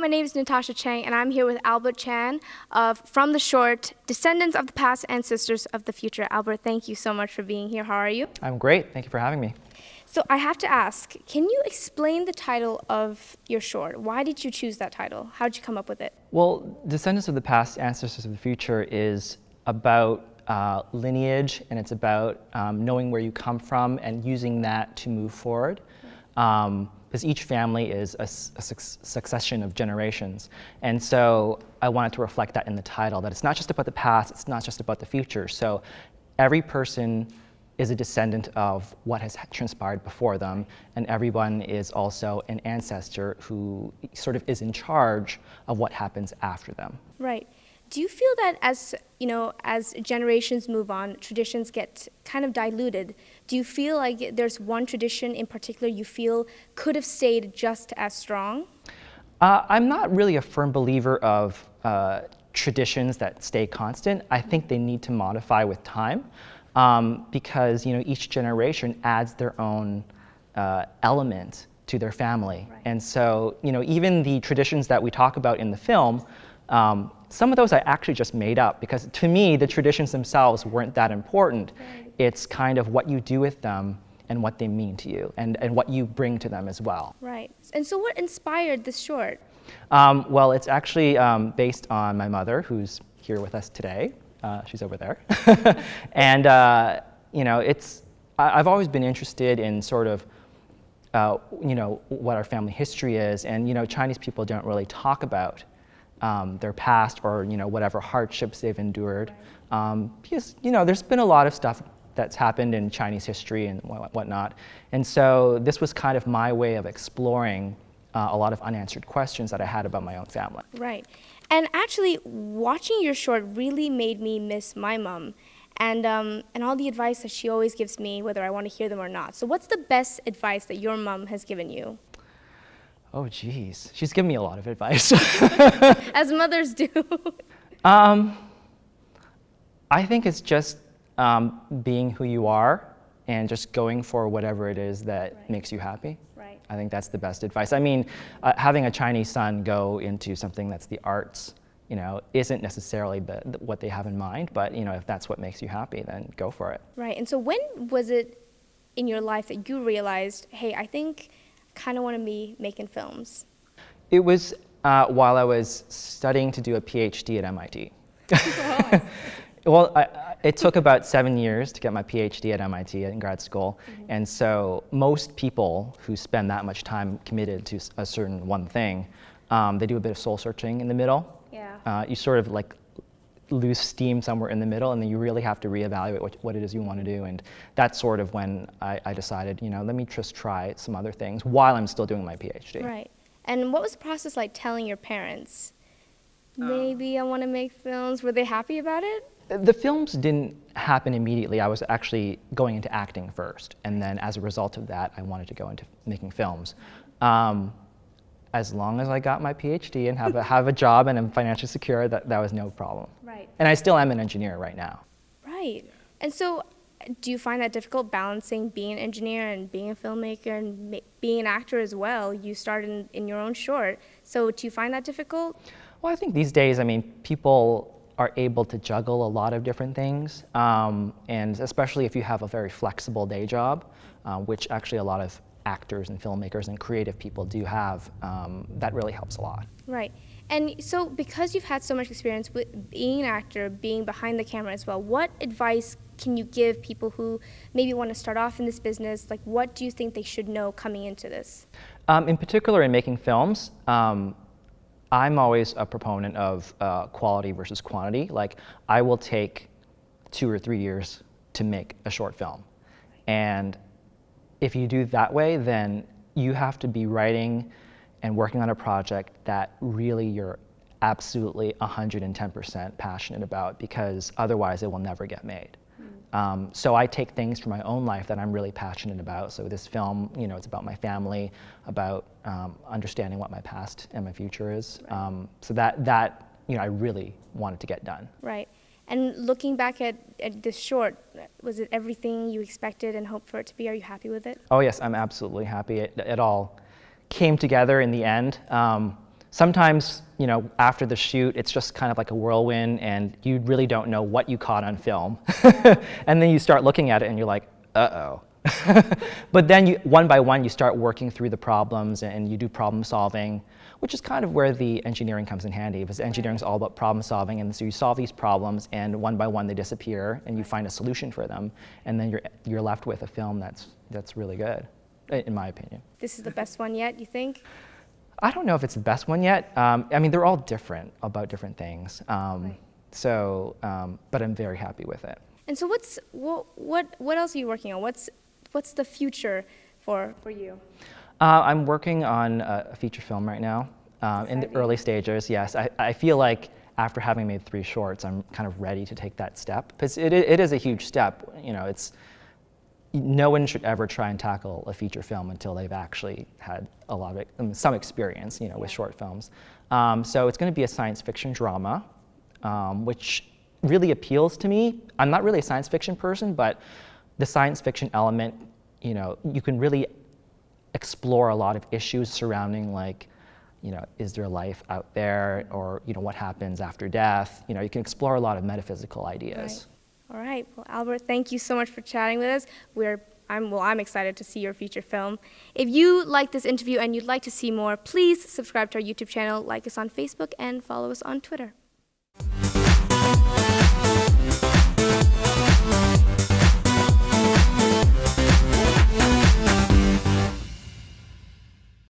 my name is Natasha Chang, and I'm here with Albert Chan from the short Descendants of the Past, Ancestors of the Future. Albert, thank you so much for being here. How are you? I'm great. Thank you for having me. So I have to ask, can you explain the title of your short? Why did you choose that title? How did you come up with it? Well, Descendants of the Past, Ancestors of the Future is about lineage, and it's about knowing where you come from and using that to move forward. Because each family is a succession of generations. And so I wanted to reflect that in the title, that it's not just about the past, it's not just about the future. So every person is a descendant of what has transpired before them, and everyone is also an ancestor who sort of is in charge of what happens after them. Right. Do you feel that as generations move on, traditions get kind of diluted? Do you feel like there's one tradition in particular you feel could have stayed just as strong? I'm not really a firm believer of traditions that stay constant. I think they need to modify with time because each generation adds their own element to their family. Right. And so even the traditions that we talk about in the film, some of those I actually just made up because to me the traditions themselves weren't that important. Right. It's kind of what you do with them and what they mean to you and what you bring to them as well. Right. And so what inspired this short? Well, it's actually based on my mother, who's here with us today. She's over there. And I've always been interested in sort of what our family history is, and Chinese people don't really talk about their past or whatever hardships they've endured, because there's been a lot of stuff that's happened in Chinese history and whatnot, and so this was kind of my way of exploring a lot of unanswered questions that I had about my own family. Right, and actually watching your short really made me miss my mom, and all the advice that she always gives me, whether I want to hear them or not. So what's the best advice that your mom has given you? Oh, geez. She's given me a lot of advice. As mothers do. I think it's just being who you are and just going for whatever it is that makes you happy. Right. I think that's the best advice. I mean, having a Chinese son go into something that's the arts, isn't necessarily what they have in mind, but if that's what makes you happy, then go for it. Right. And so when was it in your life that you realized, hey, I think kind of want to be making films? It was while I was studying to do a PhD at MIT. Well, it took about 7 years to get my PhD at MIT in grad school, and so most people who spend that much time committed to a certain one thing, they do a bit of soul searching in the middle. Yeah. You sort of like lose steam somewhere in the middle, and then you really have to reevaluate what it is you want to do. And that's sort of when I decided, let me just try some other things while I'm still doing my PhD. Right. And what was the process like telling your parents, maybe I want to make films? Were they happy about it? The films didn't happen immediately. I was actually going into acting first, and then as a result of that, I wanted to go into making films. As long as I got my PhD and have a job and I'm financially secure, that was no problem. Right. And I still am an engineer right now. Right. And so do you find that difficult balancing being an engineer and being a filmmaker and being an actor as well? You started in your own short. So do you find that difficult? Well, I think these days, people are able to juggle a lot of different things. And especially if you have a very flexible day job, which actually a lot of actors and filmmakers and creative people do have, that really helps a lot. Right. And so because you've had so much experience with being an actor, being behind the camera as well, what advice can you give people who maybe want to start off in this business? Like, what do you think they should know coming into this? In particular, in making films, I'm always a proponent of quality versus quantity. Like, I will take 2 or 3 years to make a short film. And if you do that way, then you have to be writing and working on a project that really you're absolutely 110% passionate about, because otherwise it will never get made. So I take things from my own life that I'm really passionate about. So this film, it's about my family, about understanding what my past and my future is. So that I really wanted to get done. Right. And looking back at this short, was it everything you expected and hoped for it to be? Are you happy with it? Oh yes, I'm absolutely happy. It all came together in the end. sometimes, you know, after the shoot, it's just kind of like a whirlwind and you really don't know what you caught on film. And then you start looking at it and you're like, uh-oh. But then one by one, you start working through the problems and you do problem solving, which is kind of where the engineering comes in handy, because engineering is all about problem solving. And so you solve these problems and one by one they disappear and you find a solution for them. And then you're left with a film that's really good, in my opinion. This is the best one yet, you think? I don't know if it's the best one yet. I mean, they're all different about different things. Right. But I'm very happy with it. And so what else are you working on? What's the future for you? I'm working on a feature film right now, in the early stages, yes. I feel like after having made 3 shorts, I'm kind of ready to take that step, because it is a huge step. You know, no one should ever try and tackle a feature film until they've actually had some experience, you know, with short films. So it's going to be a science fiction drama, which really appeals to me. I'm not really a science fiction person, but the science fiction element, you know, you can really explore a lot of issues surrounding, like, you know, is there life out there, or, you know, what happens after death? You know, you can explore a lot of metaphysical ideas. Right. All right. Well, Albert, thank you so much for chatting with us. I'm excited to see your feature film. If you like this interview and you'd like to see more, please subscribe to our YouTube channel, like us on Facebook, and follow us on Twitter.